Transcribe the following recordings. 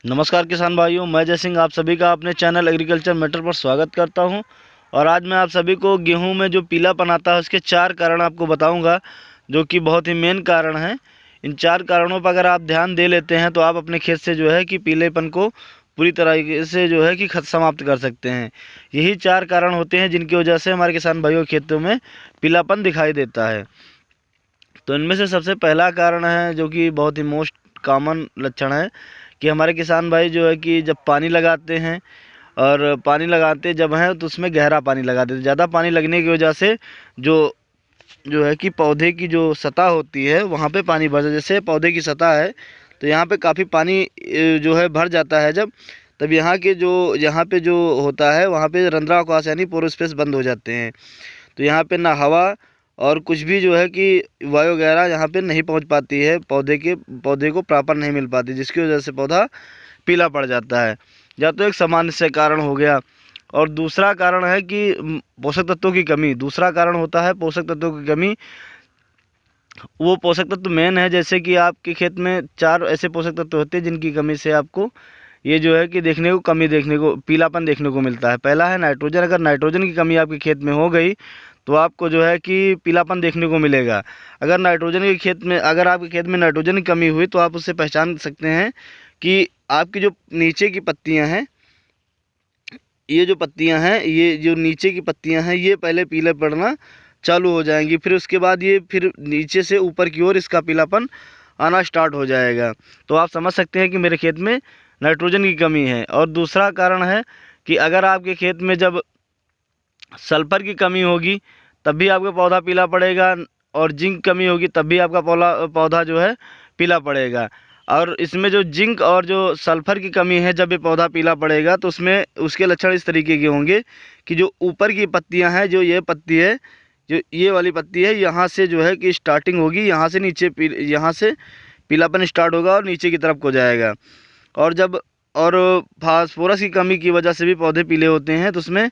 नमस्कार किसान भाइयों, मैं जय सिंह आप सभी का अपने चैनल एग्रीकल्चर मैटर पर स्वागत करता हूं। और आज मैं आप सभी को गेहूं में जो पीलापन आता है उसके 4 कारण आपको बताऊंगा, जो कि बहुत ही मेन कारण हैं। इन 4 कारणों पर अगर आप ध्यान दे लेते हैं तो आप अपने खेत से जो है कि पीलेपन को पूरी तरीके से जो है कि समाप्त कर सकते हैं। यही 4 कारण होते हैं जिनकी वजह से हमारे किसान भाइयों के खेतों में पीलापन दिखाई देता है। तो इनमें से सबसे पहला कारण है, जो कि बहुत ही मोस्ट कॉमन लक्षण है, कि हमारे किसान भाई जो है कि जब पानी लगाते हैं और पानी लगाते जब हैं तो उसमें गहरा पानी लगाते हैं। ज़्यादा पानी लगने की वजह से जो जो है कि पौधे की जो सतह होती है वहाँ पे पानी भर जाता है। जैसे पौधे की सतह है तो यहाँ पे काफ़ी पानी जो है भर जाता है जब, तब यहाँ पे जो होता है वहाँ पे रंध्रावकाश यानी पोर स्पेस बंद हो जाते हैं। तो यहाँ पे ना हवा और कुछ भी जो है कि वायु वगैरह यहाँ पे नहीं पहुँच पाती है, पौधे को प्रॉपर नहीं मिल पाती, जिसकी वजह से पौधा पीला पड़ जाता है। या तो एक सामान्य से कारण हो गया, और दूसरा कारण है कि पोषक तत्वों की कमी। दूसरा कारण होता है पोषक तत्वों की कमी। वो पोषक तत्व मेन है, जैसे कि आपके खेत में 4 ऐसे पोषक तत्व होते हैं जिनकी कमी से आपको ये जो है कि पीलापन देखने को मिलता है। पहला है नाइट्रोजन। अगर नाइट्रोजन की कमी आपके खेत में हो गई तो आपको जो है कि पीलापन देखने को मिलेगा। अगर आपके खेत में नाइट्रोजन की कमी हुई तो आप उससे पहचान सकते हैं कि आपकी जो नीचे की पत्तियां हैं, ये जो नीचे की पत्तियां हैं ये पहले पीले पड़ना चालू हो जाएंगी, फिर उसके बाद फिर नीचे से ऊपर की ओर इसका पीलापन आना स्टार्ट हो जाएगा। तो आप समझ सकते हैं कि मेरे खेत में नाइट्रोजन की कमी है। और दूसरा कारण है कि अगर आपके खेत में जब सल्फर की कमी होगी तब भी आपका पौधा पीला पड़ेगा, और जिंक कमी होगी तब भी आपका पौधा जो है पीला पड़ेगा। और इसमें जो जिंक और जो सल्फर की कमी है, जब ये पौधा पीला पड़ेगा तो उसमें उसके लक्षण इस तरीके के होंगे कि जो ऊपर की पत्तियां हैं, जो ये वाली पत्ती है, यहाँ से जो है कि स्टार्टिंग होगी, यहाँ से पीलापन स्टार्ट होगा और नीचे की तरफ को जाएगा। और फास्फोरस की कमी की वजह से भी पौधे पीले होते हैं। तो उसमें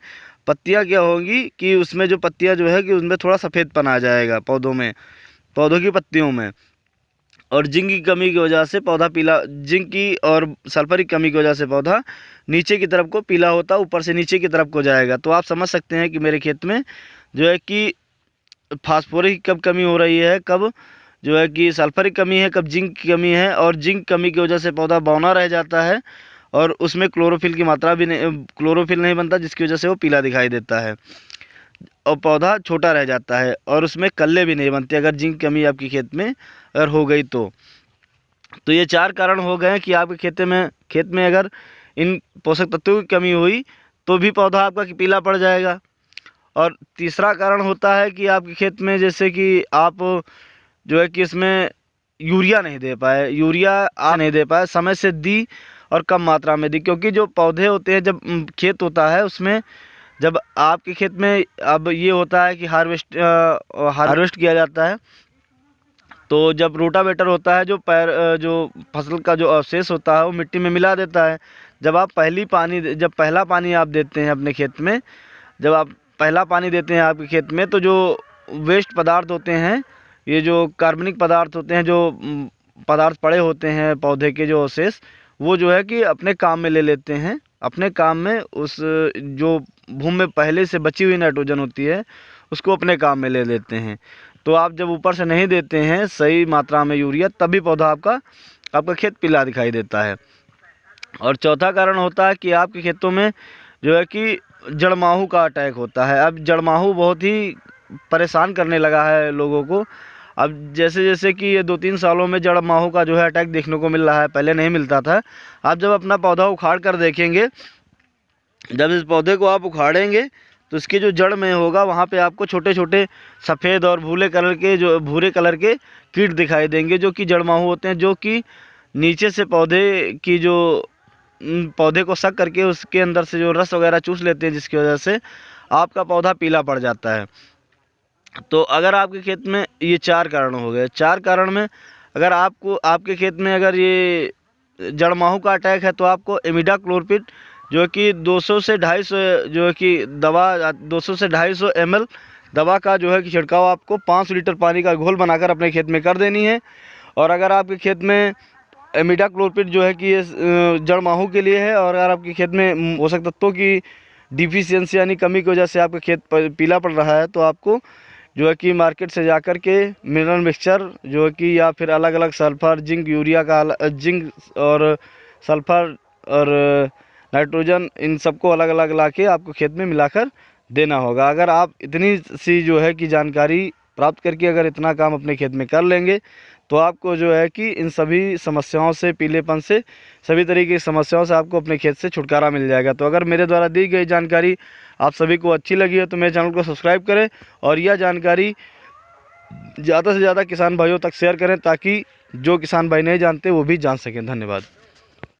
पत्तियां क्या होंगी कि उसमें जो पत्तियां जो है कि उसमें थोड़ा सफ़ेदपन आ जाएगा पौधों की पत्तियों में। और जिंक की और सल्फर की कमी की वजह से पौधा नीचे की तरफ को पीला होता है, ऊपर से नीचे की तरफ को जाएगा। तो आप समझ सकते हैं कि मेरे खेत में जो है कि फास्फोरस की कब कमी हो रही है, कब जो है कि सल्फर की कमी है, कब जिंक की कमी है। और जिंक कमी की वजह से पौधा बौना रह जाता है और उसमें क्लोरोफिल नहीं बनता, जिसकी वजह से वो पीला दिखाई देता है और पौधा छोटा रह जाता है, और उसमें कल्ले भी नहीं बनते अगर जिंक कमी आपकी खेत में अगर हो गई तो ये 4 कारण हो गए कि आपके खेत में अगर इन पोषक तत्वों की कमी हुई तो भी पौधा आपका पीला पड़ जाएगा। और तीसरा कारण होता है कि आपके खेत में जैसे कि आप जो है कि इसमें यूरिया नहीं दे पाए समय से दी, और कम मात्रा में दी। क्योंकि जो पौधे होते हैं, जब खेत होता है उसमें, जब आपके खेत में अब ये होता है कि हार्वेस्ट किया जाता है, तो जब रोटावेटर होता है जो फसल का जो अवशेष होता है वो मिट्टी में मिला देता है। जब पहला पानी आप देते हैं अपने खेत में, जब आप पहला पानी देते हैं आपके खेत में, तो जो वेस्ट पदार्थ होते हैं, ये जो कार्बनिक पदार्थ होते हैं, जो पदार्थ पड़े होते हैं पौधे के जो अवशेष, वो जो है कि अपने काम में ले लेते हैं। अपने काम में उस जो भूमि में पहले से बची हुई नाइट्रोजन होती है उसको अपने काम में ले लेते हैं। तो आप जब ऊपर से नहीं देते हैं सही मात्रा में यूरिया, तभी पौधा आपका खेत पीला दिखाई देता है। और चौथा कारण होता है कि आपके खेतों में जो है कि जड़माहू का अटैक होता है। अब जड़माहू बहुत ही परेशान करने लगा है लोगों को। अब जैसे जैसे कि ये 2-3 सालों में जड़माहू का जो है अटैक देखने को मिल रहा है, पहले नहीं मिलता था। आप जब अपना पौधा उखाड़ कर देखेंगे, जब इस पौधे को आप उखाड़ेंगे तो इसके जो जड़ में होगा वहाँ पे आपको छोटे छोटे सफ़ेद और भूरे कलर के कीट दिखाई देंगे, जो कि जड़माहू होते हैं, जो कि नीचे से पौधे को सक करके उसके अंदर से जो रस वगैरह चूस लेते हैं, जिसकी वजह से आपका पौधा पीला पड़ जाता है। तो अगर आपके खेत में ये 4 कारण हो गए, 4 कारण में अगर आपके खेत में अगर ये जड़माहू का अटैक है तो आपको इमिडाक्लोपीड जो कि 200 से 250 जो है कि दवा 200 से 250 ml दवा का जो है कि छिड़काव आपको 5 लीटर पानी का घोल बनाकर अपने खेत में कर देनी है। और अगर आपके खेत में इमिडाक्लोपीड जो है कि ये जड़ माहू के लिए है। और अगर आपके खेत में पोषक तत्वों की डिफिशियंसी यानी कमी की वजह से आपका खेत पीला पड़ रहा है, तो आपको जो है कि मार्केट से जाकर के मिनरल मिक्सचर जो है कि, या फिर अलग अलग सल्फर, जिंक, यूरिया का जिंक और सल्फर और नाइट्रोजन, इन सबको अलग अलग लाके आपको खेत में मिलाकर देना होगा। अगर आप इतनी सी जो है कि जानकारी प्राप्त करके अगर इतना काम अपने खेत में कर लेंगे, तो आपको जो है कि इन सभी समस्याओं से, पीलेपन से, सभी तरीके की समस्याओं से आपको अपने खेत से छुटकारा मिल जाएगा। तो अगर मेरे द्वारा दी गई जानकारी आप सभी को अच्छी लगी है तो मेरे चैनल को सब्सक्राइब करें और यह जानकारी ज़्यादा से ज़्यादा किसान भाइयों तक शेयर करें, ताकि जो किसान भाई नहीं जानते वो भी जान सकें। धन्यवाद।